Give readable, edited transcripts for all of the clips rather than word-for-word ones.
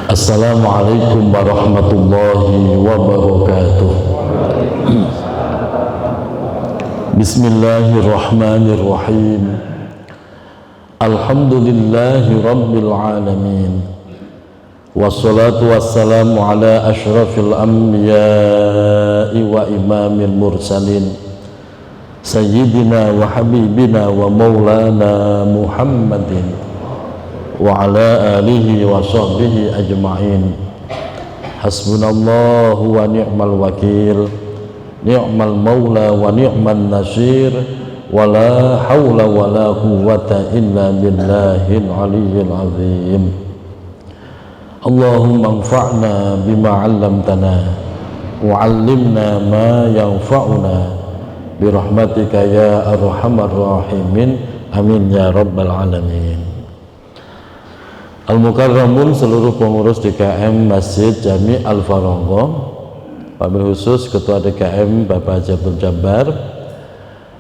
Assalamualaikum warahmatullahi wabarakatuh. Bismillahirrahmanirrahim. Alhamdulillahi rabbil alamin. Wassalatu wassalamu ala ashrafil anbiya'i wa imamil mursalin Sayyidina wa habibina wa maulana Muhammadin wa ala alihi wa sahbihi ajma'in. Hasbunallahu wa ni'mal wakil, ni'mal maula wa ni'man nasir, wa la hawla wa la quwwata illa billahil aliyyil azim. Allahumma anfa'na bima 'allamtana wa 'allimna ma yanfa'una birahmatika ya arhamar rahimin. Amin ya rabbal alamin. Al-Mukarramun, seluruh pengurus DKM Masjid Jami Al-Faronggo, wabil khusus Ketua DKM Bapak Haji Abdul Jabbar,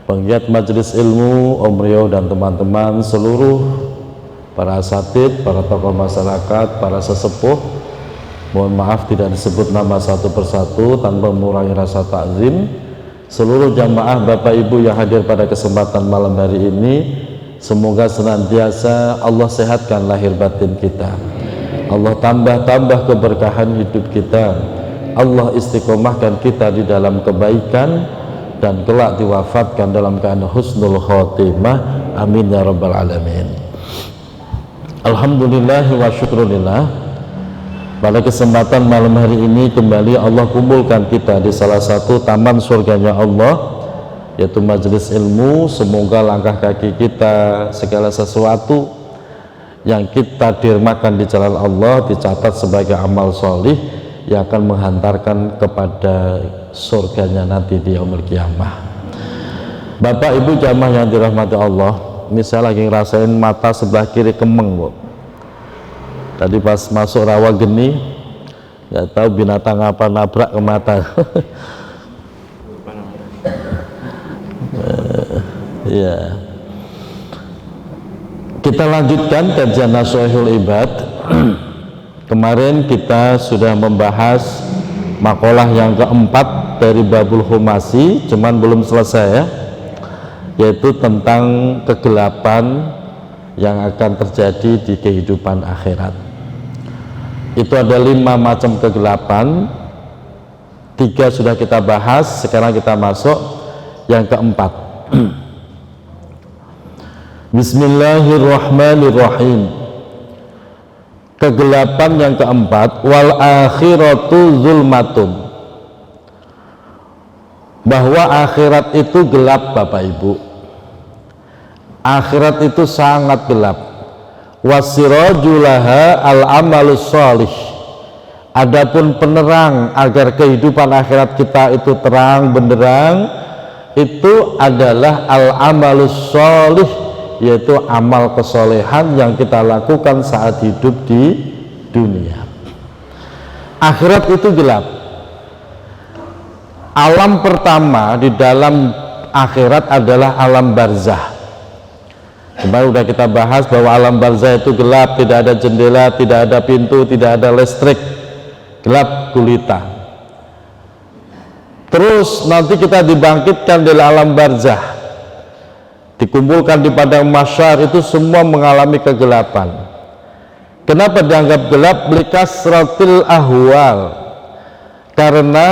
penggiat majelis ilmu Om Rio dan teman-teman, seluruh para asatid, para tokoh masyarakat, para sesepuh, mohon maaf tidak disebut nama satu persatu tanpa mengurangi rasa takzim, seluruh jamaah Bapak Ibu yang hadir pada kesempatan malam hari ini. Semoga senantiasa Allah sehatkan lahir batin kita, Allah tambah keberkahan hidup kita, Allah istiqomahkan kita di dalam kebaikan, dan kelak diwafatkan dalam keadaan husnul khotimah. Amin ya rabbal alamin. Alhamdulillah wa syukrulillah. Pada kesempatan malam hari ini kembali Allah kumpulkan kita di salah satu taman surganya Allah, yaitu majelis ilmu. Semoga langkah kaki kita, segala sesuatu yang kita dirmakan di jalan Allah dicatat sebagai amal solih yang akan menghantarkan kepada surganya nanti di yaumul qiyamah. Bapak Ibu jamaah yang dirahmati Allah, ini saya lagi ngerasain mata sebelah kiri kemeng, Bu. Tadi pas masuk rawa geni, nggak tahu binatang apa nabrak ke mata. Ya, kita lanjutkan kajian Nashihul Ibad. Kemarin kita sudah membahas makalah yang keempat dari Babul Humasi, cuman belum selesai ya, yaitu tentang kegelapan yang akan terjadi di kehidupan akhirat. Itu ada 5 macam kegelapan, 3 sudah kita bahas, sekarang kita masuk yang keempat. Bismillahirrahmanirrahim. Kegelapan yang keempat, wal akhiratu zulmatum, bahwa akhirat itu gelap Bapak Ibu. Akhirat itu sangat gelap. Wasirajulaha al amalus sholih, adapun penerang agar kehidupan akhirat kita itu terang benderang, itu adalah al amalus sholih, yaitu amal kesolehan yang kita lakukan saat hidup di dunia. Akhirat itu gelap. Alam pertama di dalam akhirat adalah alam barzah. Kemarin sudah kita bahas bahwa alam barzah itu gelap, tidak ada jendela, tidak ada pintu, tidak ada listrik, gelap gulita. Terus nanti kita dibangkitkan dari alam barzah, dikumpulkan di padang mahsyar, itu semua mengalami kegelapan. Kenapa dianggap gelap? Likasratil ahwal, karena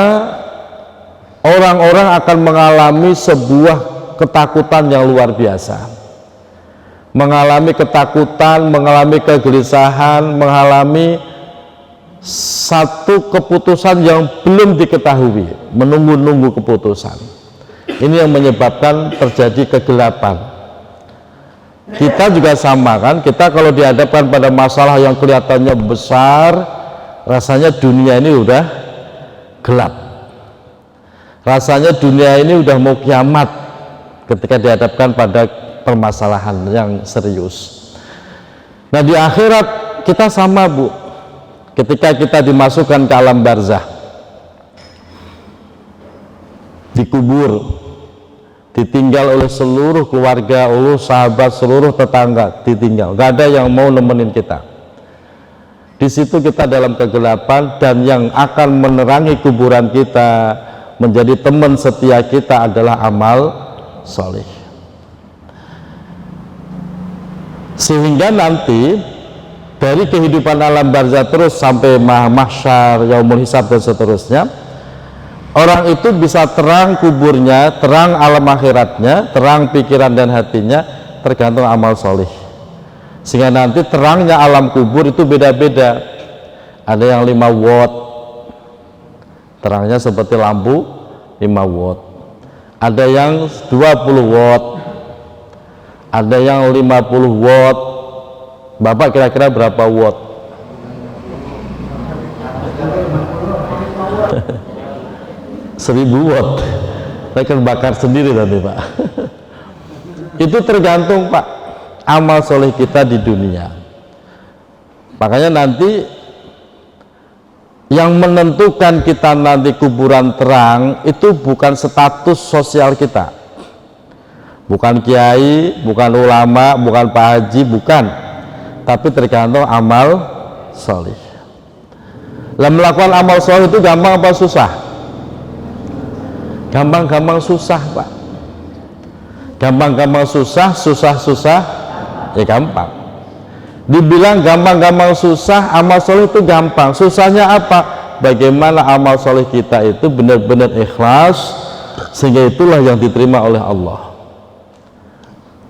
orang-orang akan mengalami sebuah ketakutan yang luar biasa, mengalami ketakutan, mengalami kegelisahan, mengalami satu keputusan yang belum diketahui, menunggu-nunggu keputusan. Ini yang menyebabkan terjadi kegelapan. Kita juga sama kan, kita kalau dihadapkan pada masalah yang kelihatannya besar, rasanya dunia ini udah gelap, rasanya dunia ini udah mau kiamat ketika dihadapkan pada permasalahan yang serius. Nah, di akhirat kita sama, Bu. Ketika kita dimasukkan ke alam barzah, dikubur, ditinggal oleh seluruh keluarga, seluruh sahabat, seluruh tetangga, ditinggal, gak ada yang mau nemenin kita. Di situ kita dalam kegelapan, dan yang akan menerangi kuburan kita, menjadi teman setia kita adalah amal soleh. Sehingga nanti dari kehidupan alam barzah terus sampai mahsyar, yaumul hisab dan seterusnya, orang itu bisa terang kuburnya, terang alam akhiratnya, terang pikiran dan hatinya, tergantung amal soleh. Sehingga nanti terangnya alam kubur itu beda-beda. Ada yang 5 watt, terangnya seperti lampu 5 watt. Ada yang 20 watt, ada yang 50 watt. Bapak kira-kira berapa watt? Seribu watt. Saya akan bakar sendiri nanti, Pak. Itu tergantung, Pak, amal soleh kita di dunia. Makanya nanti yang menentukan kita nanti kuburan terang itu bukan status sosial kita, bukan kiai, bukan ulama, bukan pak haji, bukan, tapi tergantung amal soleh. Lah melakukan amal soleh itu gampang apa susah? Gampang-gampang susah, Pak. Gampang-gampang susah, susah-susah ya gampang. Dibilang gampang-gampang susah, amal soleh itu gampang. Susahnya apa? Bagaimana amal soleh kita itu benar-benar ikhlas, sehingga itulah yang diterima oleh Allah.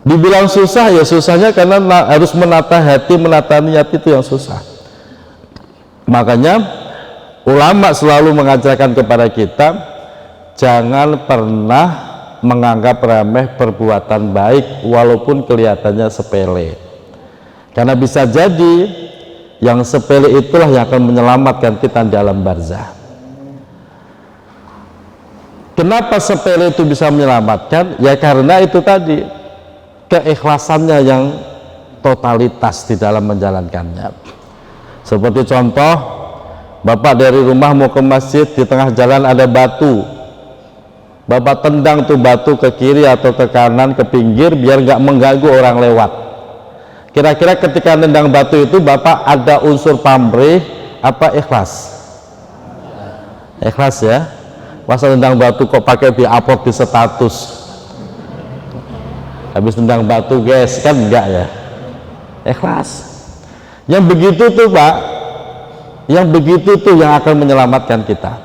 Dibilang susah, ya susahnya karena harus menata hati, menata niat, itu yang susah. Makanya ulama selalu mengajarkan kepada kita, jangan pernah menganggap remeh perbuatan baik walaupun kelihatannya sepele. Karena bisa jadi yang sepele itulah yang akan menyelamatkan kita di alam barzah. Kenapa sepele itu bisa menyelamatkan? Ya karena itu tadi, keikhlasannya yang totalitas di dalam menjalankannya. Seperti contoh, Bapak dari rumah mau ke masjid, di tengah jalan ada batu, Bapak tendang tuh batu ke kiri atau ke kanan, ke pinggir, biar nggak mengganggu orang lewat. Kira-kira ketika nendang batu itu Bapak ada unsur pamrih apa ikhlas? Ikhlas ya. Masa nendang batu kok pakai di-upload di status? Habis nendang batu guys, kan enggak ya? Ikhlas. Yang begitu tuh Pak, yang begitu tuh yang akan menyelamatkan kita.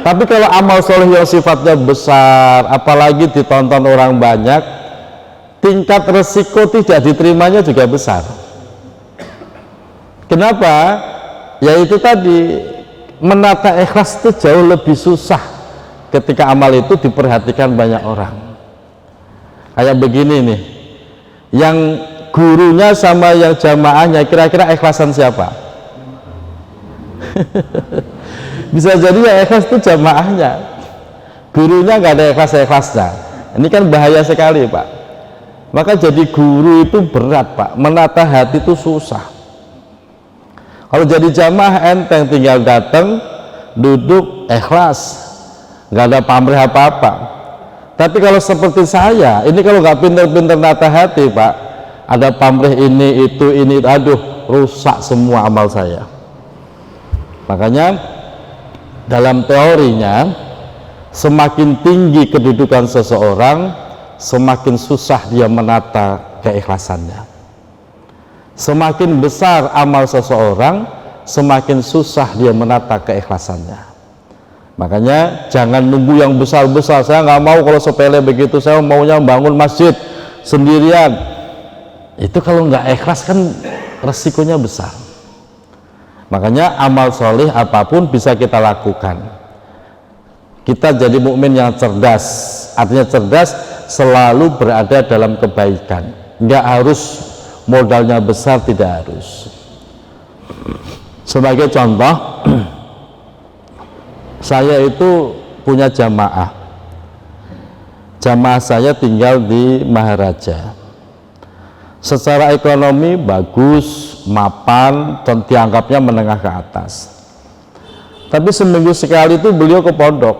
Tapi kalau amal soleh yang sifatnya besar, apalagi ditonton orang banyak, tingkat resiko tidak diterimanya juga besar. Kenapa? Ya itu tadi, menata ikhlas itu jauh lebih susah ketika amal itu diperhatikan banyak orang. Kayak begini nih, yang gurunya sama yang jamaahnya, kira-kira ikhlasan siapa? Bisa jadi ya ikhlas itu jamaahnya, gurunya nggak ada ikhlas-ikhlasnya. Ini kan bahaya sekali Pak. Maka jadi guru itu berat Pak, menata hati itu susah. Kalau jadi jamaah enteng, tinggal datang, duduk, ikhlas, nggak ada pamrih apa-apa. Tapi kalau seperti saya, ini kalau nggak pinter-pinter nata hati Pak, ada pamrih ini, itu, aduh, rusak semua amal saya. Makanya dalam teorinya, semakin tinggi kedudukan seseorang, semakin susah dia menata keikhlasannya. Semakin besar amal seseorang, semakin susah dia menata keikhlasannya. Makanya jangan nunggu yang besar-besar. Saya nggak mau kalau sepele begitu, saya maunya bangun masjid sendirian. Itu kalau nggak ikhlas kan resikonya besar. Makanya amal soleh apapun bisa kita lakukan. Kita jadi mukmin yang cerdas. Artinya cerdas selalu berada dalam kebaikan. Nggak harus modalnya besar, tidak harus. Sebagai contoh, saya itu punya jamaah. Jamaah saya tinggal di Maharaja. Secara ekonomi bagus, mapan, dan dianggapnya menengah ke atas. Tapi seminggu sekali itu beliau ke pondok,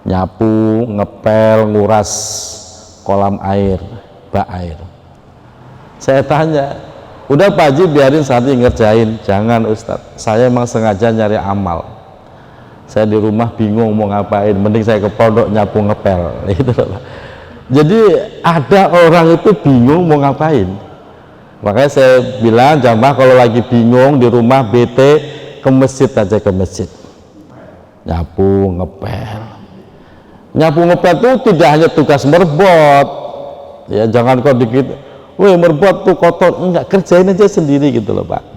nyapu, ngepel, nguras kolam air, bak air. Saya tanya, Udah Pak Haji biarin santri ngerjain. Jangan Ustadz, saya emang sengaja nyari amal. Saya di rumah bingung mau ngapain, mending saya ke pondok nyapu ngepel gitu loh Pak. Jadi ada orang itu bingung mau ngapain. Makanya saya bilang jamaah kalau lagi bingung di rumah bete, ke masjid aja, ke masjid. Nyapu ngepel. Nyapu ngepel itu tidak hanya tugas merbot. Ya jangan kau dikit, weh merbot tuh kotor, enggak, kerjain aja sendiri gitu loh Pak.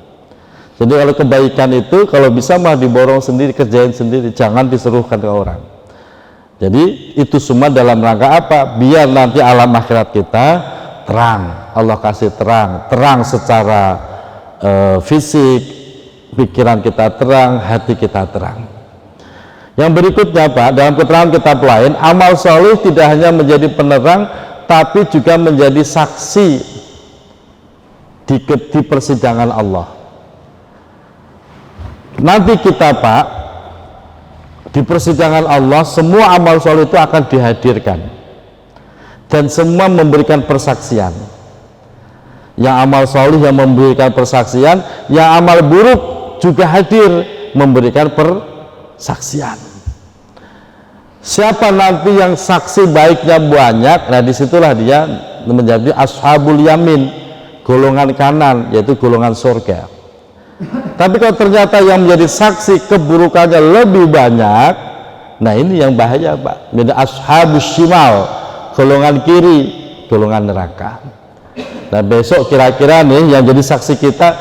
Jadi kalau kebaikan itu kalau bisa mah diborong sendiri, kerjain sendiri, jangan disuruhkan ke orang. Jadi itu semua dalam rangka apa? Biar nanti alam akhirat kita terang, Allah kasih terang secara fisik, pikiran kita terang, hati kita terang. Yang berikutnya Pak, dalam keterangan kitab lain, amal soleh tidak hanya menjadi penerang, tapi juga menjadi saksi di persidangan Allah. Nanti kita Pak, di persidangan Allah semua amal soleh itu akan dihadirkan dan semua memberikan persaksian. Yang amal soleh yang memberikan persaksian, yang amal buruk juga hadir memberikan persaksian. Siapa nanti yang saksi baiknya banyak, nah disitulah dia menjadi ashabul yamin, golongan kanan, yaitu golongan surga. Tapi kalau ternyata yang menjadi saksi keburukannya lebih banyak, nah ini yang bahaya Pak, menjadi ashabus shimal, golongan kiri, golongan neraka. Nah besok kira-kira nih yang jadi saksi kita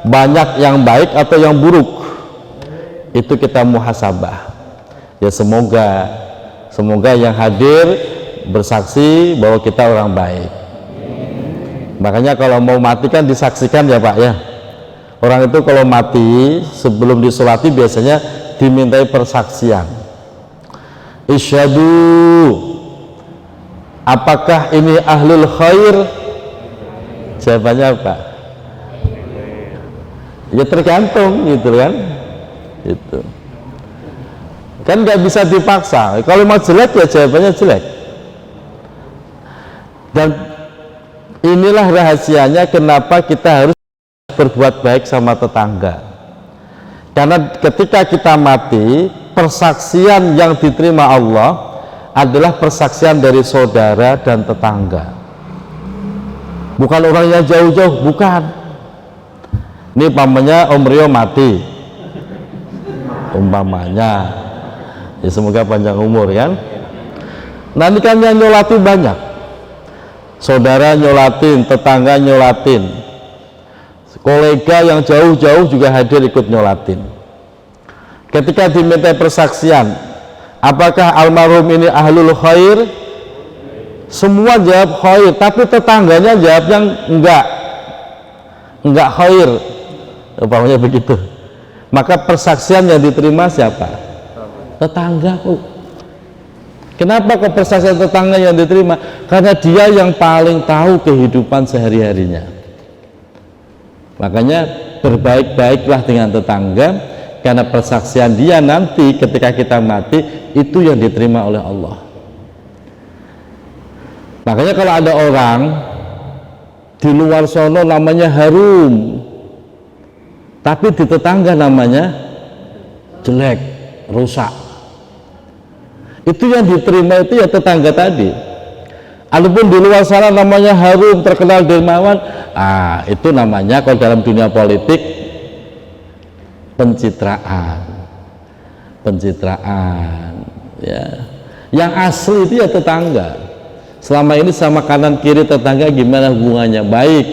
banyak yang baik atau yang buruk, itu kita muhasabah. Ya semoga yang hadir bersaksi bahwa kita orang baik. Makanya kalau mau mati kan disaksikan ya Pak ya. Orang itu kalau mati sebelum disolati biasanya dimintai persaksian. Isyhadu, apakah ini ahlul khair? Jawabannya apa? Ya tergantung gitu kan. Itu kan nggak bisa dipaksa. Kalau mau jelek ya jawabannya jelek. Dan inilah rahasianya kenapa kita harus berbuat baik sama tetangga. Karena ketika kita mati, persaksian yang diterima Allah adalah persaksian dari saudara dan tetangga, bukan orang yang jauh-jauh, bukan. Ini umpamanya Om Rio mati, umpamanya, ya semoga panjang umur kan. Nanti kan yang nyolati banyak, saudara nyolatin, tetangga nyolatin, kolega yang jauh-jauh juga hadir ikut nyolatin. Ketika diminta persaksian, apakah almarhum ini ahlul khair? Semua jawab khair, tapi tetangganya jawab yang enggak khair, umpamanya begitu. Maka persaksian yang diterima siapa? Tetangga. Kenapa kok persaksian tetangga yang diterima? Karena dia yang paling tahu kehidupan sehari-harinya. Makanya berbaik-baiklah dengan tetangga, karena persaksian dia nanti ketika kita mati itu yang diterima oleh Allah. Makanya kalau ada orang di luar sono namanya harum, tapi di tetangga namanya jelek, rusak, itu yang diterima itu ya tetangga tadi. Adapun di luar sana namanya harum, terkenal dermawan, itu namanya kalau dalam dunia politik pencitraan ya. Yang asli itu ya tetangga. Selama ini sama kanan kiri tetangga gimana hubungannya? Baik,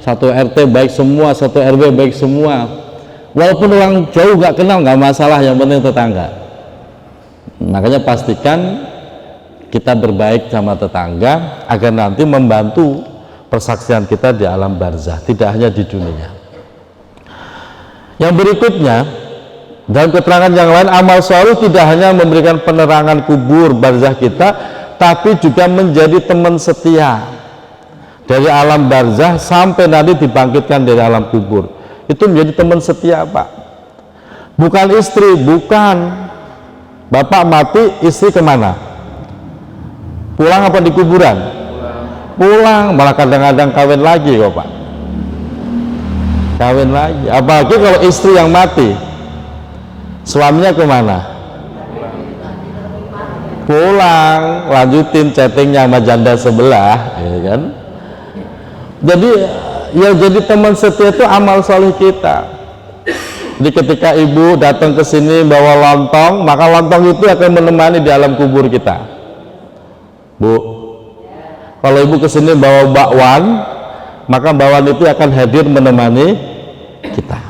satu RT baik semua, satu RW baik semua, walaupun orang jauh nggak kenal nggak masalah, yang penting tetangga. Makanya pastikan kita berbaik sama tetangga agar nanti membantu persaksian kita di alam barzah, tidak hanya di dunia. Yang berikutnya, dalam keterangan yang lain, amal soleh tidak hanya memberikan penerangan kubur barzah kita, tapi juga menjadi teman setia dari alam barzah sampai nanti dibangkitkan dari alam kubur. Itu menjadi teman setia Pak, bukan istri, bukan. Bapak mati, istri kemana? Pulang apa di kuburan? Pulang, malah kadang-kadang kawin lagi kok Pak. kawin lagi. Apalagi kalau istri yang mati, suaminya kemana? Pulang, lanjutin chattingnya sama janda sebelah, ya kan? Jadi ya, jadi teman setia itu amal soleh kita. Jadi ketika ibu datang ke sini bawa lontong, maka lontong itu akan menemani di alam kubur kita. Bu, kalau ibu ke sini bawa bakwan, maka bakwan itu akan hadir menemani kita.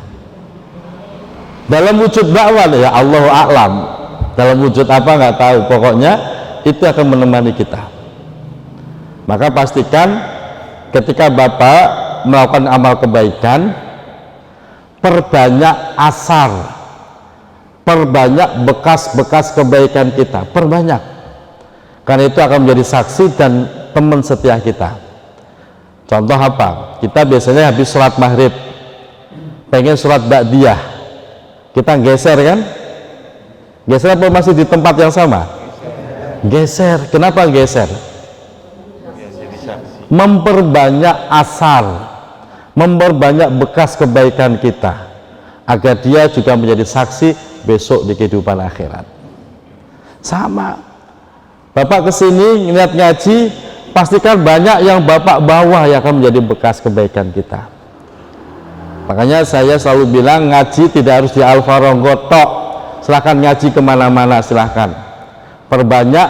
Dalam wujud bakwan, ya Allahu a'lam. Dalam wujud apa nggak tahu, pokoknya itu akan menemani kita. Maka pastikan ketika Bapak melakukan amal kebaikan, perbanyak asar, perbanyak bekas-bekas kebaikan kita, perbanyak, karena itu akan menjadi saksi dan teman setia kita. Contoh apa? Kita biasanya habis sholat maghrib pengen sholat ba'diyah, kita geser kan? Geser apa masih di tempat yang sama? Geser. Kenapa geser? Memperbanyak asar, memperbanyak bekas kebaikan kita, agar dia juga menjadi saksi besok di kehidupan akhirat. Sama, Bapak kesini niat ngaji, pastikan banyak yang Bapak bawa yang akan menjadi bekas kebaikan kita. Makanya saya selalu bilang ngaji tidak harus di Al-Farongo tok, silahkan ngaji kemana-mana, silahkan perbanyak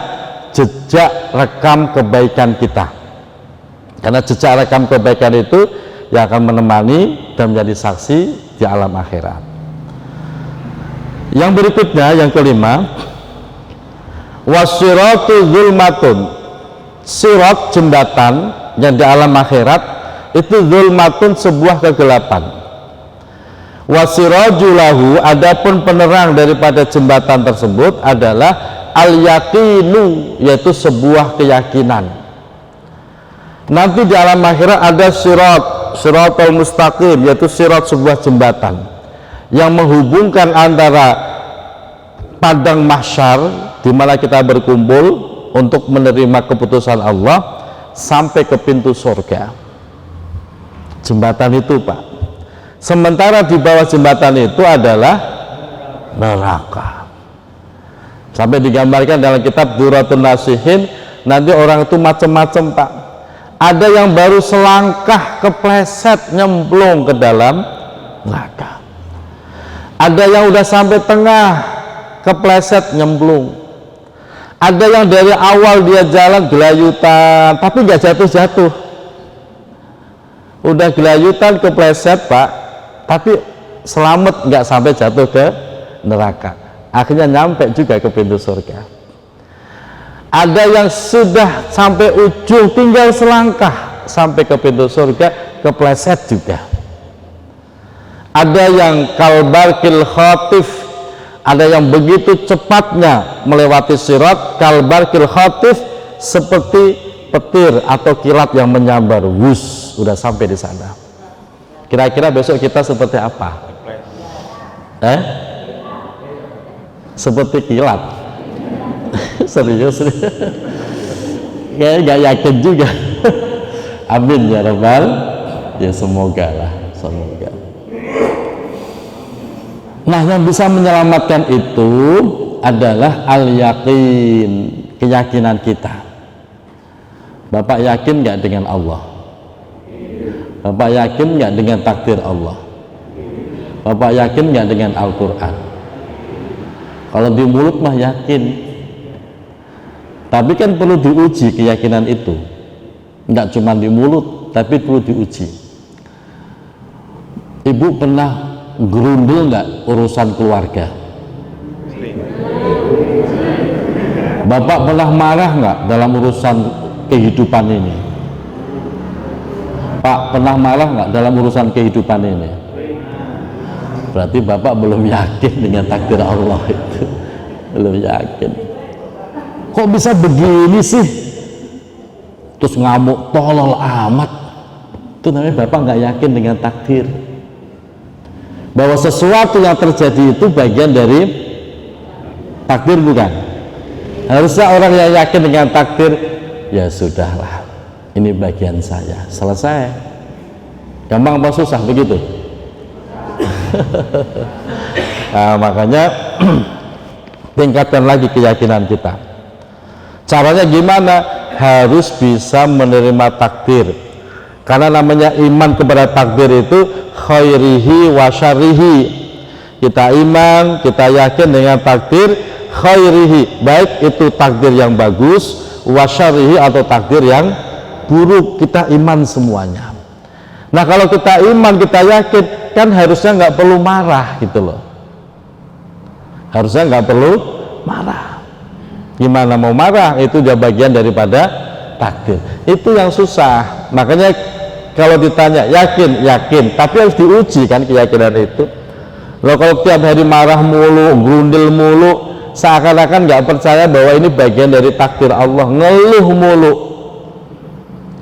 jejak rekam kebaikan kita, karena jejak rekam kebaikan itu yang akan menemani dan menjadi saksi di alam akhirat. Yang berikutnya, yang kelima, wasyiratu zulmatun, sirat jembatan yang di alam akhirat itu zulmatun, sebuah kegelapan. Wasirajulahu, adapun penerang daripada jembatan tersebut adalah al-yaqinu, yaitu sebuah keyakinan. Nanti di alam akhirat ada siratul mustaqim, yaitu sirat, sebuah jembatan yang menghubungkan antara padang mahsyar di mana kita berkumpul untuk menerima keputusan Allah sampai ke pintu surga. Jembatan itu, Pak. Sementara di bawah jembatan itu adalah neraka. Sampai digambarkan dalam kitab Duratun Nasihin, nanti orang itu macam-macam, Pak. Ada yang baru selangkah kepleset nyemplung ke dalam neraka. Ada yang udah sampai tengah kepleset nyemplung. Ada yang dari awal dia jalan gelayutan tapi nggak jatuh-jatuh. Udah gelayutan kepleset, Pak, tapi selamat, nggak sampai jatuh ke neraka, akhirnya nyampe juga ke pintu surga. Ada yang sudah sampai ujung, tinggal selangkah sampai ke pintu surga, kepleset juga. Ada yang kalbarkil khatif, ada yang begitu cepatnya melewati sirat, kalbarkil khatif, seperti petir atau kilat yang menyambar, wus, udah sampai di sana. Kira-kira besok kita seperti apa? Seperti kilat. Serius? Kayaknya nggak yakin juga. Amin ya Rabbal. Ya semoga lah, semoga. Nah, yang bisa menyelamatkan itu adalah al-yakin, keyakinan kita. Bapak yakin nggak dengan Allah? Bapak yakin nggak dengan takdir Allah? Bapak yakin nggak dengan Al-Quran? Kalau di mulut mah yakin, tapi kan perlu diuji keyakinan itu. Nggak cuma di mulut, tapi perlu diuji. Ibu pernah gerundul nggak urusan keluarga? Bapak pernah marah nggak dalam urusan kehidupan ini? Pak, pernah marah nggak dalam urusan kehidupan ini? Berarti Bapak belum yakin dengan takdir Allah itu. Belum yakin. Kok bisa begini sih? Terus ngamuk, tolol amat. Itu namanya Bapak nggak yakin dengan takdir. Bahwa sesuatu yang terjadi itu bagian dari takdir, bukan? Harusnya orang yang yakin dengan takdir, ya sudahlah, ini bagian saya, selesai. Gampang apa susah begitu? Nah, makanya tingkatkan lagi keyakinan kita. Caranya gimana? Harus bisa menerima takdir, karena namanya iman kepada takdir itu khairihi wa syarrihi. Kita iman, kita yakin dengan takdir khairihi, baik itu takdir yang bagus, wa syarrihi atau takdir yang buruk, kita iman semuanya. Nah, kalau kita iman, kita yakin, kan harusnya nggak perlu marah gitu loh. Harusnya nggak perlu marah. Gimana mau marah? Itu juga bagian daripada takdir. Itu yang susah. Makanya kalau ditanya yakin, yakin, tapi harus diuji kan keyakinan itu. Loh, kalau tiap hari marah mulu, grundel mulu, seakan-akan nggak percaya bahwa ini bagian dari takdir Allah. Ngeluh mulu.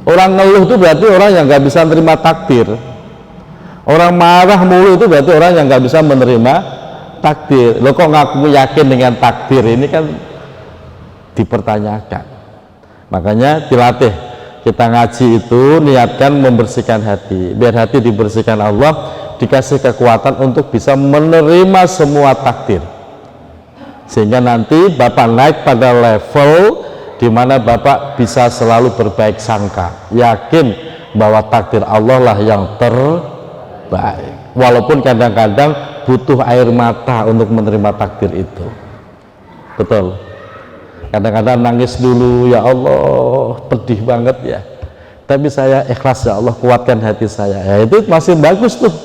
Orang ngeluh itu berarti orang yang nggak bisa menerima takdir. Orang marah mulu itu berarti orang yang nggak bisa menerima takdir. Loh, kok ngaku yakin dengan takdir? Ini kan dipertanyakan. Makanya dilatih, kita ngaji itu niatkan membersihkan hati, biar hati dibersihkan Allah, dikasih kekuatan untuk bisa menerima semua takdir, sehingga nanti Bapak naik pada level di mana Bapak bisa selalu berbaik sangka, yakin bahwa takdir Allah lah yang terbaik, walaupun kadang-kadang butuh air mata untuk menerima takdir itu. Betul, kadang-kadang nangis dulu, ya Allah pedih banget ya, tapi saya ikhlas ya Allah, kuatkan hati saya. Ya itu masih bagus tuh.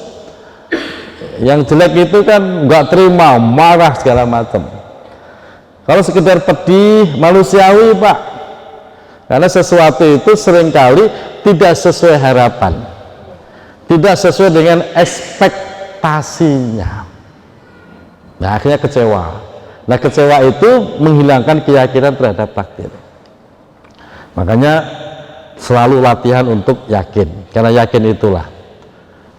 Yang jelek itu kan nggak terima, marah segala macam. Kalau sekedar pedih manusiawi Pak, karena sesuatu itu seringkali tidak sesuai harapan, tidak sesuai dengan ekspektasinya. Nah, akhirnya kecewa. Nah, kecewa itu menghilangkan keyakinan terhadap takdir. Makanya selalu latihan untuk yakin, karena yakin itulah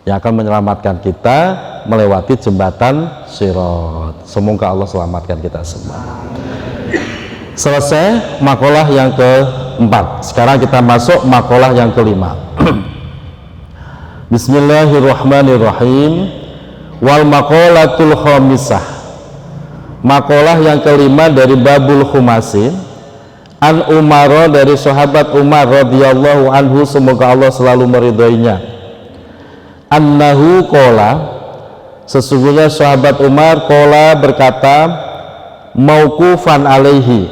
yang akan menyelamatkan kita melewati jembatan Sirat. Semoga Allah selamatkan kita semua. Selesai makalah yang keempat. Sekarang kita masuk makalah yang kelima. Bismillahirrahmanirrahim. Wal maqalatul khamisah. Makalah yang kelima dari Babul Khumasin. An Umar, dari sahabat Umar radhiyallahu anhu, semoga Allah selalu meridhoinya. Annahu qala, sesungguhnya sahabat Umar qala berkata, mauqufan alaihi,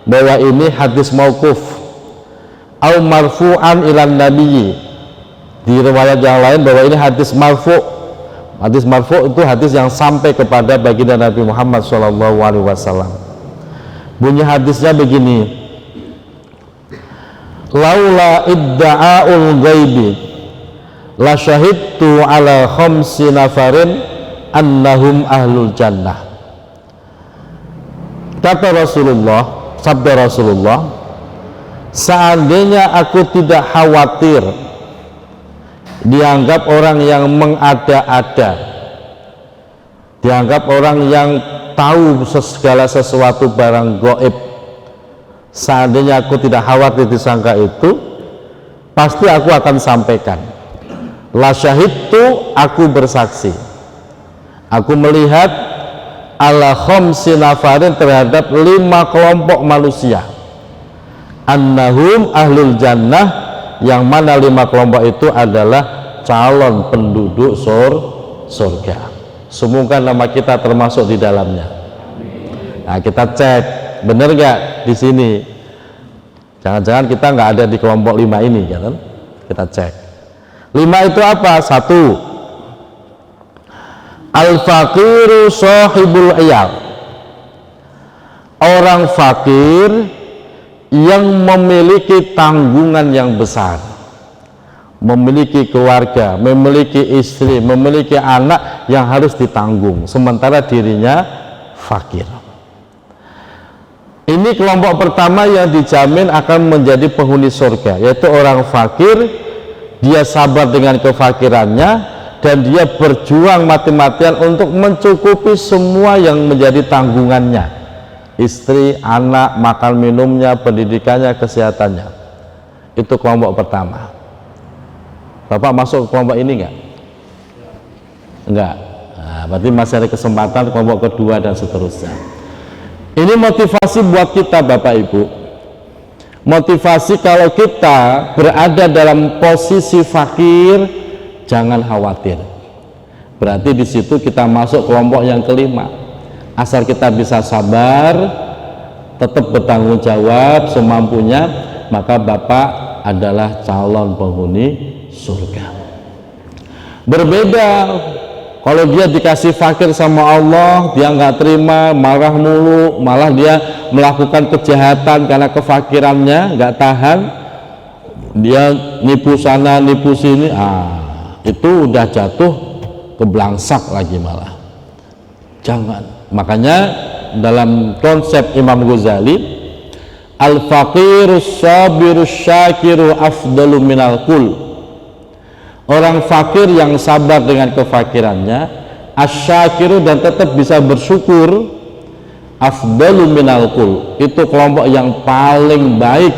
bahwa ini hadis mauquf, au marfu'an ilan nabiyyi, di riwayat yang lain bahwa ini hadis marfu'. Hadis marfu' itu hadis yang sampai kepada baginda Nabi Muhammad SAW. Bunyi hadisnya begini, laula idda'aul ghaibi la syahidtu ala khamsi nafarin annahum ahlul jannah. Kata Rasulullah, sabda Rasulullah, seandainya aku tidak khawatir dianggap orang yang mengada-ada, dianggap orang yang tahu segala sesuatu barang gaib, seandainya aku tidak khawatir disangka itu, pasti aku akan sampaikan. La syahidtu, aku bersaksi, aku melihat ala khamsi nafarin, terhadap 5 kelompok manusia, annahum ahlul jannah, yang mana 5 kelompok itu adalah calon penduduk surga. Semoga nama kita termasuk di dalamnya. Nah, kita cek bener nggak di sini, jangan-jangan kita nggak ada di kelompok 5 ini kan? Kita cek 5 itu apa? 1, al-faqiru sahibul iyal, orang fakir yang memiliki tanggungan yang besar, memiliki keluarga, memiliki istri, memiliki anak yang harus ditanggung, sementara dirinya fakir. Ini kelompok pertama yang dijamin akan menjadi penghuni surga, yaitu orang fakir. Dia sabar dengan kefakirannya dan dia berjuang mati-matian untuk mencukupi semua yang menjadi tanggungannya, istri, anak, makan minumnya, pendidikannya, kesehatannya. Itu kelompok pertama. Bapak masuk ke kelompok ini enggak? Enggak. Nah, berarti masih ada kesempatan kelompok kedua dan seterusnya. Ini motivasi buat kita Bapak Ibu. Motivasi kalau kita berada dalam posisi fakir, jangan khawatir. Berarti di situ kita masuk kelompok yang kelima. Asal kita bisa sabar, tetap bertanggung jawab semampunya, maka Bapak adalah calon penghuni surga. Berbeda kalau dia dikasih fakir sama Allah, dia nggak terima, marah mulu, malah dia melakukan kejahatan karena kefakirannya, nggak tahan, dia nipu sana nipu sini, itu udah jatuh ke belangsak lagi malah. Jangan. Makanya dalam konsep Imam Ghazali, al-faqirus sabirus syakiru afdalu minal kul. Orang fakir yang sabar dengan kefakirannya, asyakiru dan tetap bisa bersyukur, afdalu minal kul. Itu kelompok yang paling baik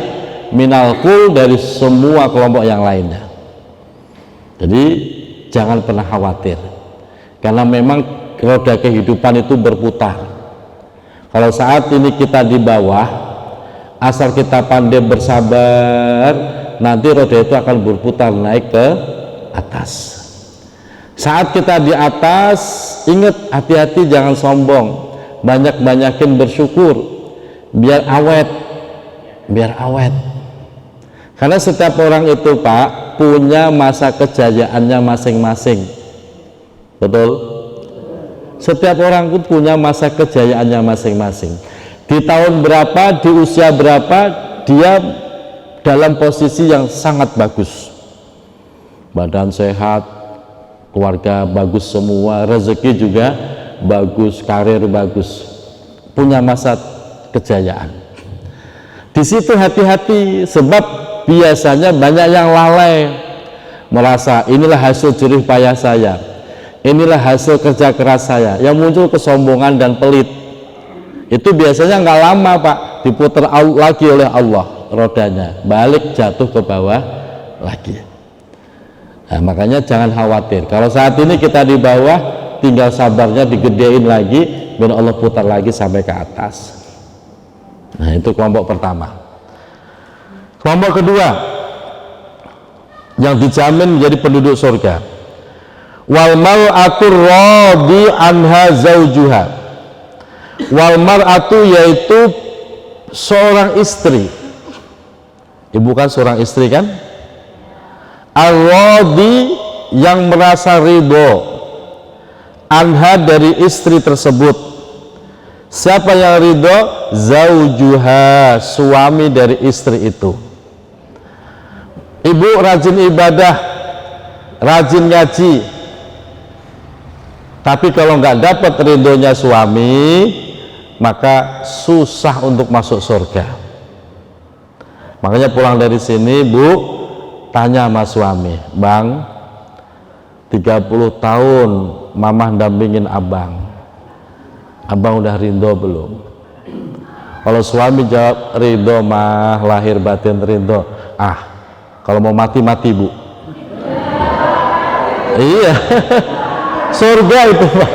minal kul dari semua kelompok yang lainnya. Jadi jangan pernah khawatir, karena memang roda kehidupan itu berputar. Kalau saat ini kita di bawah, asal kita pandai bersabar, nanti roda itu akan berputar naik ke atas. Saat kita di atas, ingat, hati-hati jangan sombong, banyak-banyakin bersyukur biar awet, karena setiap orang itu Pak punya masa kejayaannya masing-masing. Betul? Setiap orang itu punya masa kejayaannya masing-masing. Di tahun berapa, di usia berapa, dia dalam posisi yang sangat bagus, badan sehat, keluarga bagus semua, rezeki juga bagus, karir bagus, punya masa kejayaan. Di situ hati-hati, sebab biasanya banyak yang lalai, merasa inilah hasil jerih payah saya, inilah hasil kerja keras saya, yang muncul kesombongan dan pelit. Itu biasanya nggak lama Pak, diputar lagi oleh Allah rodanya, balik jatuh ke bawah lagi. Nah, makanya jangan khawatir. Kalau saat ini kita di bawah, tinggal sabarnya digedein lagi, biar Allah putar lagi sampai ke atas. Nah, itu kelompok pertama. Kelompok kedua yang dijamin menjadi penduduk surga. Wal mar'atu radi anha zaujuha. Wal mar'atu yaitu seorang istri. Ibu kan seorang istri kan? Ar-radi yang merasa ridho anha dari istri tersebut. Siapa yang ridho? Zaujuha, suami dari istri itu. Ibu rajin ibadah, rajin ngaji, tapi kalau nggak dapat ridhonya suami, maka susah untuk masuk surga. Makanya pulang dari sini Bu, tanya sama suami, Bang, 30 tahun Mamah dampingin Abang udah ridho belum? Kalau suami jawab ridho mah, lahir batin ridho, kalau mau mati Bu. Iya. Surga itu Pak.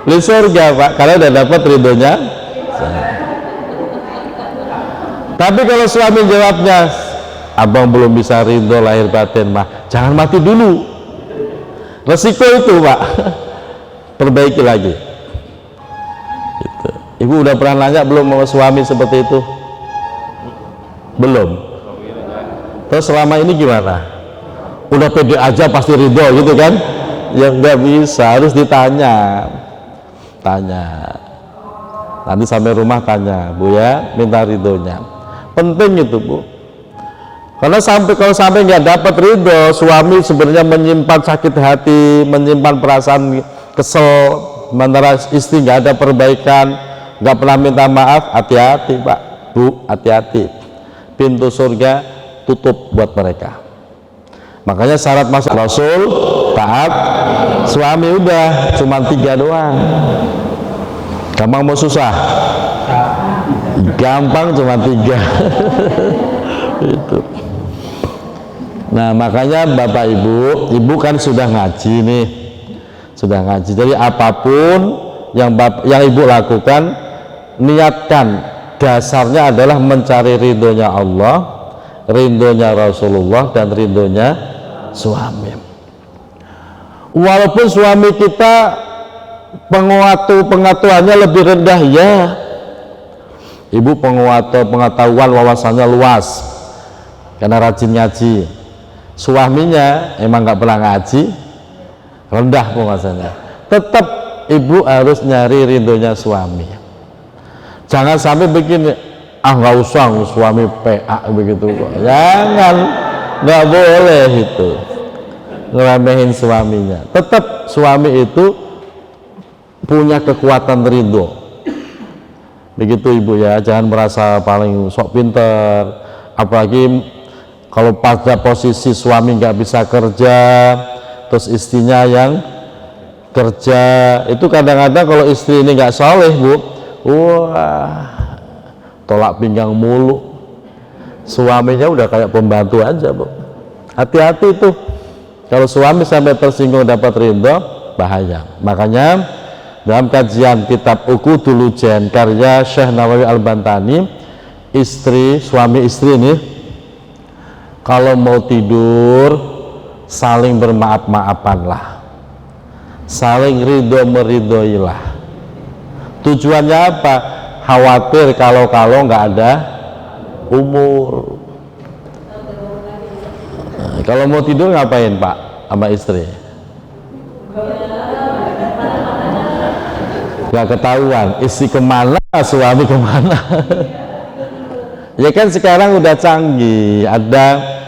Di surga Pak, karena udah dapat ridhonya. Tapi kalau suami jawabnya, Abang belum bisa ridho lahir batin mah, jangan mati dulu. Resiko itu Pak. Perbaiki lagi. Gitu. Ibu udah pernah nanya belum sama suami seperti itu? Belum. Terus selama ini gimana? Udah pede aja pasti ridho gitu kan? Ya nggak bisa, harus ditanya. Nanti sampai rumah tanya, Bu ya, minta ridhonya. Penting itu Bu. Karena kalau sampai nggak dapat ridho, suami sebenarnya menyimpan sakit hati, menyimpan perasaan kesel, sementara istri nggak ada perbaikan, nggak pernah minta maaf. Hati-hati Pak, Bu, hati-hati. Pintu surga tutup buat mereka. Makanya syarat masuk Rasul taat suami, udah cuma 3 doang. Gampang mau susah? Gampang, cuma 3. Itu. Nah makanya Bapak Ibu kan sudah ngaji nih, sudah ngaji. Jadi apapun yang Ibu lakukan, niatkan dasarnya adalah mencari ridhonya Allah, ridhonya Rasulullah, dan ridhonya suami. Walaupun suami kita pengetahuannya lebih rendah, ya Ibu pengetahuan wawasannya luas karena rajin ngaji. Suaminya emang nggak pernah ngaji, rendah penguasanya, tetap Ibu harus nyari ridhonya suami. Jangan sampai begini, nggak usah suami PA begitu, jangan, nggak boleh itu ngeremehin suaminya. Tetap suami itu punya kekuatan ridho, begitu Ibu ya. Jangan merasa paling sok pinter, apalagi kalau pada posisi suami nggak bisa kerja, terus istrinya yang kerja. Itu kadang-kadang kalau istri ini nggak soleh Bu, wah tolak pinggang mulu, suaminya udah kayak pembantu aja Bu. Hati-hati tuh, kalau suami sampai tersinggung dapat ridho, bahaya. Makanya dalam kajian kitab Uqudul Ujen karya Syekh Nawawi Al-Bantani, suami istri ini kalau mau tidur saling bermaaf-maafanlah, saling ridho meridhoilah. Tujuannya apa? Khawatir kalau nggak ada umur. Nah, kalau mau tidur ngapain Pak sama istri? Nggak ketahuan istri kemana, suami kemana. Ya kan sekarang udah canggih, ada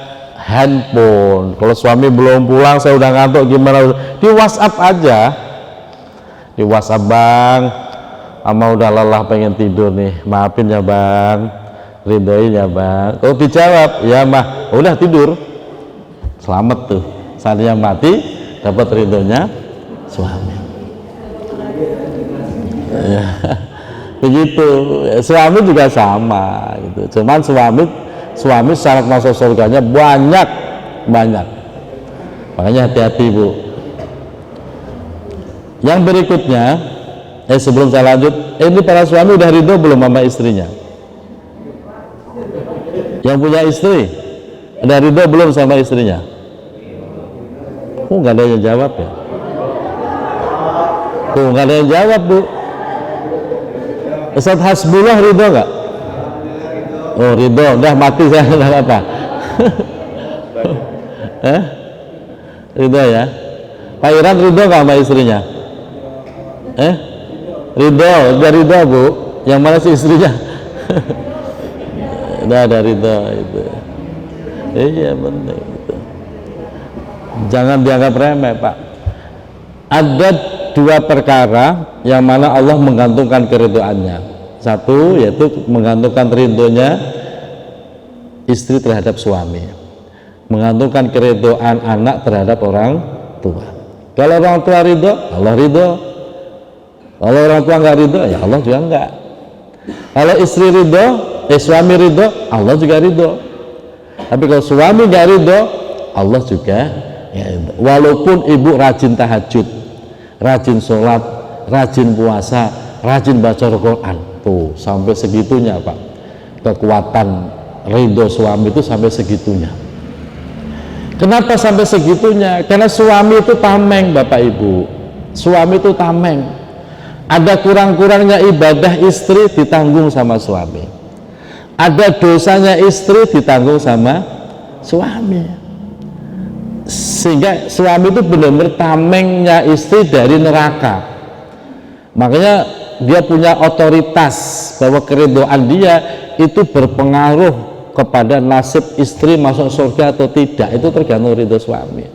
handphone. Kalau suami belum pulang, saya udah ngantuk, gimana? Di WhatsApp aja, di WhatsApp, Bang, ama udah lelah pengen tidur nih, maafin ya Bang, ridhoin ya Bang. Kalau dijawab ya mah, udah tidur, selamat tuh, saatnya mati dapat ridhonya suami. Ya, begitu. Suami juga sama gitu. Cuman suami syarat masuk surganya banyak. Makanya hati-hati Bu. Yang berikutnya, sebelum saya lanjut, ini para suami udah ridho belum sama istrinya? Yang punya istri udah ridho belum sama istrinya? Nggak ada yang jawab ya? Nggak ada yang jawab Bu. Ustaz Hasbullah ridho nggak? Oh ridho, udah mati saya nggak apa. Ridho ya. Pak Iran ridho nggak sama istrinya? Ridho, udah ridho Bu. Yang mana sih istrinya? Udah ada ridho itu. Iya benar gitu. Jangan dianggap remeh Pak. Ada dua perkara yang mana Allah menggantungkan keridhoannya. Satu yaitu menggantungkan ridhonya istri terhadap suami, menggantungkan keridhoan anak terhadap orang tua. Kalau orang tua ridho, Allah ridho. Kalau orang tua nggak ridho, ya Allah juga nggak. Kalau istri ridho, suami ridho, Allah juga ridho. Tapi kalau suami nggak ridho, Allah juga ya ridho. Walaupun ibu rajin tahajud, rajin sholat, rajin puasa, rajin baca Al-Quran, tuh sampai segitunya Pak, kekuatan ridho suami itu sampai segitunya. Kenapa sampai segitunya? Karena suami itu tameng Bapak Ibu, suami itu tameng. Ada kurang-kurangnya ibadah istri ditanggung sama suami, ada dosanya istri ditanggung sama suami, sehingga suami itu benar-benar tamengnya istri dari neraka. Makanya dia punya otoritas bahwa keridhaan dia itu berpengaruh kepada nasib istri masuk surga atau tidak, itu tergantung ridho suami.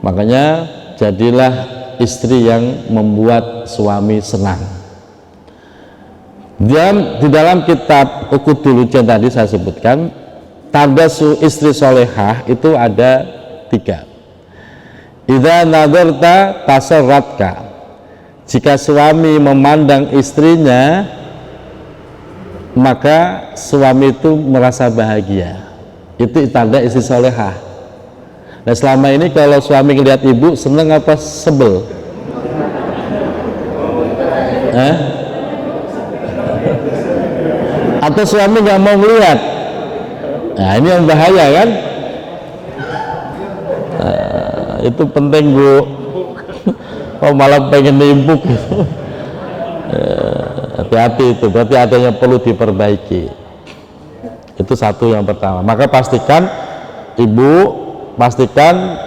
Makanya jadilah istri yang membuat suami senang. Di dalam kitab Uqudul Ujen tadi saya sebutkan, tanda istri solehah itu ada 3. Idza nadarta tasarratka, jika suami memandang istrinya maka suami itu merasa bahagia. Itu tanda istri solehah. Nah selama ini kalau suami ngeliat ibu seneng apa sebel? Atau suami nggak mau ngeliat? Nah ini yang bahaya kan? Itu penting bu. Oh malah pengen nimbuk gitu. Hati-hati itu, berarti ada yang perlu diperbaiki. Itu satu yang pertama. Maka pastikan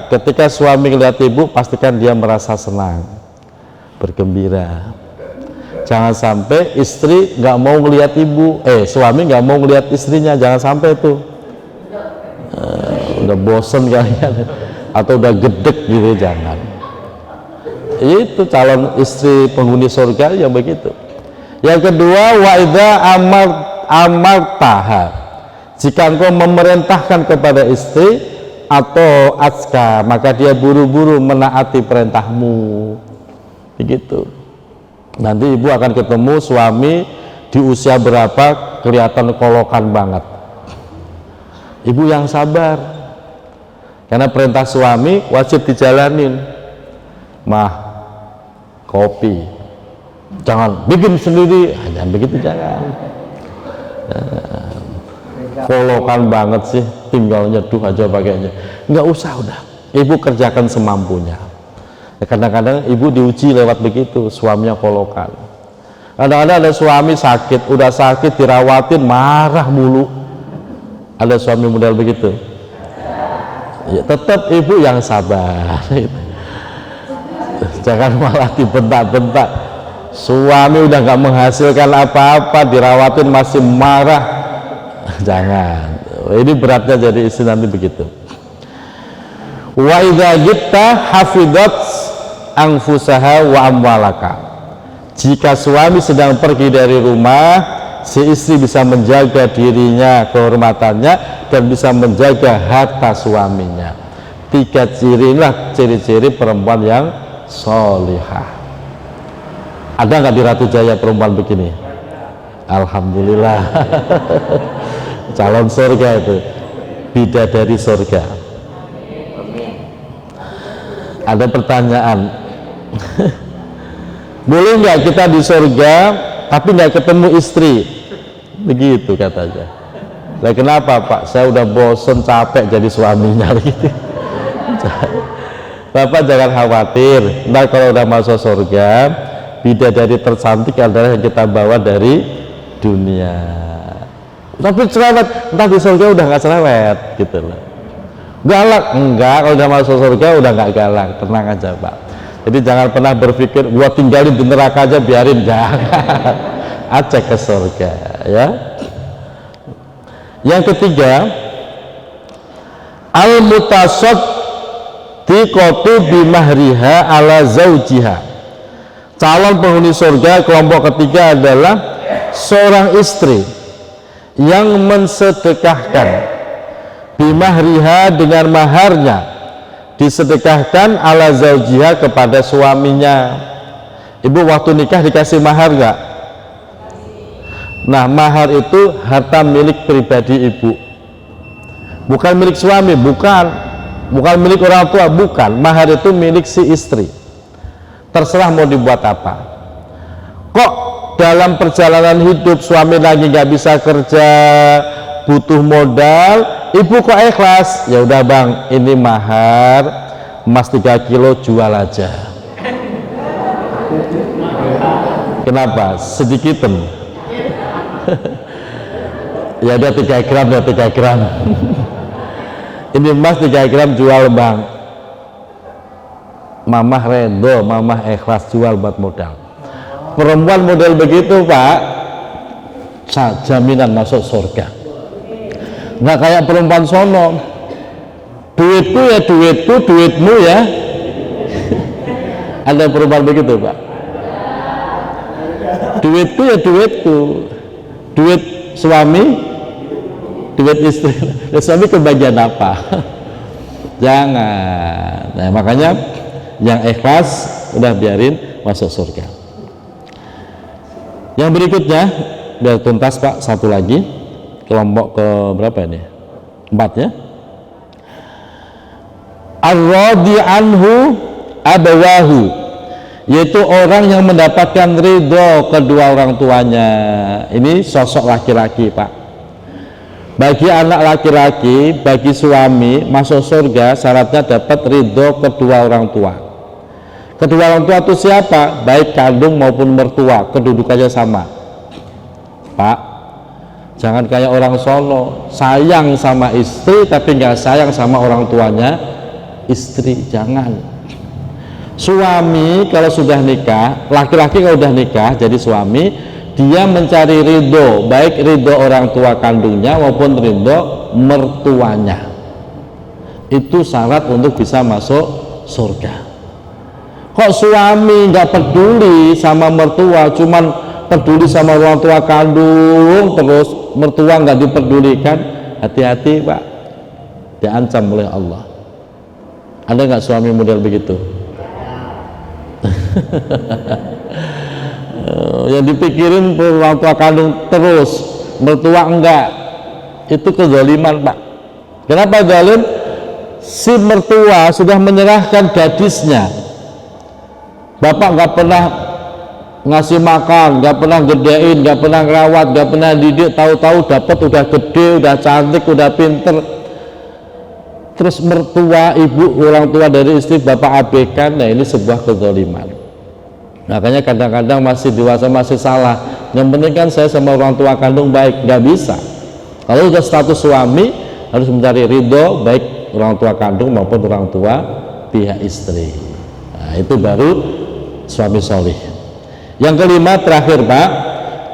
ketika suami ngeliat ibu, pastikan dia merasa senang, bergembira. Jangan sampai istri nggak mau ngeliat ibu, suami nggak mau ngeliat istrinya, jangan sampai tuh. Udah bosen kalian, atau udah gedek gitu, jangan. Itu calon istri penghuni surga yang begitu. Yang kedua, wa idza amartaha, jika engkau memerintahkan kepada istri atau atska, maka dia buru-buru menaati perintahmu. Begitu. Nanti ibu akan ketemu suami di usia berapa kelihatan kolokan banget. Ibu yang sabar, karena perintah suami wajib dijalanin. Mah, kopi, jangan bikin sendiri, jangan begitu, jangan. Kolokan banget sih, tinggal nyeduh aja pakainya, nggak usah, udah ibu kerjakan semampunya. Kadang-kadang ibu diuji lewat begitu, suaminya kolokan. Kadang-kadang ada suami sakit, udah sakit dirawatin marah mulu. Ada suami model begitu. Ya tetap ibu yang sabar. Jangan malah dibentak-bentak. Suami udah nggak menghasilkan apa-apa, dirawatin masih marah. Jangan. Ini beratnya jadi istri nanti begitu. Wa idza jitta hafidat anfusaha wa amwalaka. Jika suami sedang pergi dari rumah, si istri bisa menjaga dirinya, kehormatannya, dan bisa menjaga harta suaminya. 3 ciri-ciri perempuan yang solihah. Ada nggak di Ratu Jaya perempuan begini? Alhamdulillah. Calon surga itu, bidadari surga. Ada pertanyaan, boleh nggak kita di surga tapi nggak ketemu istri? Begitu katanya. Nah, kenapa Pak? Saya udah bosen, capek jadi suaminya gitu. Bapak jangan khawatir. Nah, kalau udah masuk surga, bidadari tercantik adalah yang kita bawa dari dunia. Tapi cerewet, entah di surga udah nggak cerewet gitu loh. Galak enggak, kalau udah masuk surga udah nggak galak, tenang aja Pak. Jadi jangan pernah berpikir gua tinggalin di neraka aja, biarin, jangan. Ajak ke surga ya. Yang ketiga, al-mutasaddiqatu bimahriha ala zaujiha. Calon penghuni surga kelompok ketiga adalah seorang istri yang mensedekahkan bimahriha, dengan maharnya disedekahkan, ala zaujiha, kepada suaminya. Ibu waktu nikah dikasih mahar gak? Nah, mahar itu harta milik pribadi ibu, bukan milik suami, bukan milik orang tua, bukan. Mahar itu milik si istri, terserah mau dibuat apa. Kok dalam perjalanan hidup suami lagi nggak bisa kerja, butuh modal, ibu kok ikhlas? Ya udah bang, ini mahar emas 3 kilo, jual aja. Kenapa? Sedikitan. Ya udah 3 gram, ya 3 gram. Ini emas 3 gram, jual bang. Mamah rendo, mamah ikhlas, jual buat modal. Perempuan model begitu Pak, jaminan masuk surga. Nggak kayak perempuan sono, duitku ya duitku, duitmu ya. Ada perempuan begitu Pak, duitku ya duitku, duit suami, duit istri. Suami kebagian apa? Jangan. Nah, makanya yang ikhlas udah biarin masuk surga. Yang berikutnya biar tuntas Pak, satu lagi, kelompok ke berapa ini? 4 ya. ar-radi anhu abawahu, yaitu orang yang mendapatkan ridho kedua orang tuanya. Ini sosok laki-laki, Pak. Bagi anak laki-laki, bagi suami masuk surga syaratnya dapat ridho kedua orang tua. Kedua orang tua itu siapa? Baik kandung maupun mertua, kedudukannya sama. Pak, jangan kayak orang Solo, sayang sama istri tapi nggak sayang sama orang tuanya istri. Jangan. Suami kalau sudah nikah, laki-laki kalau sudah nikah jadi suami, dia mencari ridho, baik ridho orang tua kandungnya maupun ridho mertuanya. Itu syarat untuk bisa masuk surga. Kok suami nggak peduli sama mertua, cuman peduli sama orang tua kandung, terus mertua nggak dipedulikan? Hati-hati, Pak, diancam oleh Allah. Ada nggak suami model begitu? Yang dipikirin orang tua kandung terus, mertua enggak, itu kezaliman, Pak. Kenapa zalim? Si mertua sudah menyerahkan gadisnya, bapak nggak pernah ngasih makan, nggak pernah gedein, nggak pernah ngerawat, nggak pernah didik, tahu-tahu dapat udah gede, udah cantik, udah pinter. Terus mertua, ibu, orang tua dari istri bapak abaikan. Nah, ini sebuah kezaliman. Makanya kadang-kadang masih dewasa masih salah. Yang penting kan saya sama orang tua kandung baik, nggak bisa. Kalau sudah status suami harus mencari ridho baik orang tua kandung maupun orang tua pihak istri. Nah, itu baru suami solih. Yang kelima terakhir, Pak,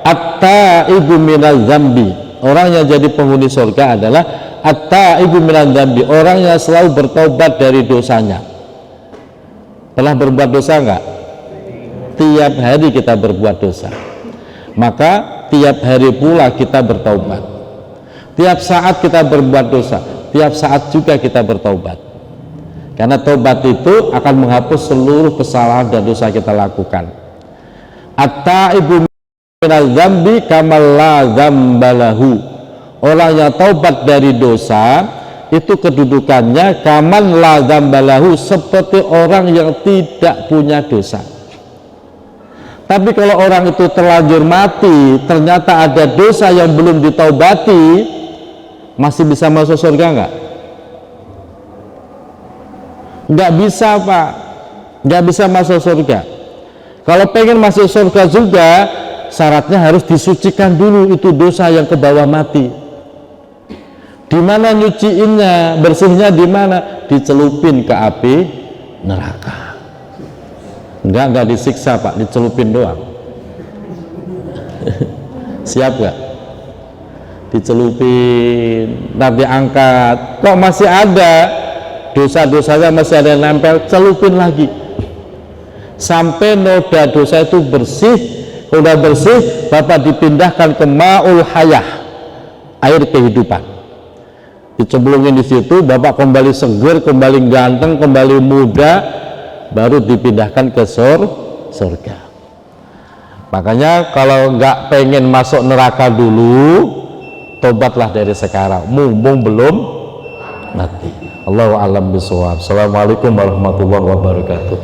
at-taibu minaz zambi. Orang yang jadi penghuni surga adalah at-taibu minaz zambi, orang yang selalu bertobat dari dosanya. Telah berbuat dosa enggak? Tiap hari kita berbuat dosa, maka tiap hari pula kita bertaubat. Tiap saat kita berbuat dosa, tiap saat juga kita bertaubat, karena taubat itu akan menghapus seluruh kesalahan dan dosa kita lakukan. At-taibu minaz zambi kamal la dzambalahu, orang yang taubat dari dosa itu kedudukannya kaman la dzambalahu, seperti orang yang tidak punya dosa. Tapi kalau orang itu terlanjur mati, ternyata ada dosa yang belum ditaubati, masih bisa masuk surga enggak? Enggak bisa, Pak. Enggak bisa masuk surga. Kalau pengen masuk surga juga, syaratnya harus disucikan dulu itu dosa yang ke bawah mati. Di mana nyuciinnya, bersihnya di mana? Dicelupin ke api neraka. Enggak disiksa, Pak, dicelupin doang. Siap gak? Dicelupin, nanti angkat. Kok masih ada dosa-dosanya, masih ada yang nempel, celupin lagi sampai noda dosa itu bersih. Udah bersih, Bapak dipindahkan ke ma'ul hayah, air kehidupan. Dicemplungin di situ, Bapak kembali seger, kembali ganteng, kembali muda, baru dipindahkan ke surga. Makanya kalau nggak pengen masuk neraka dulu, tobatlah dari sekarang, mumpung belum mati. Allahu a'lam bishawab. Assalamualaikum warahmatullahi wabarakatuh.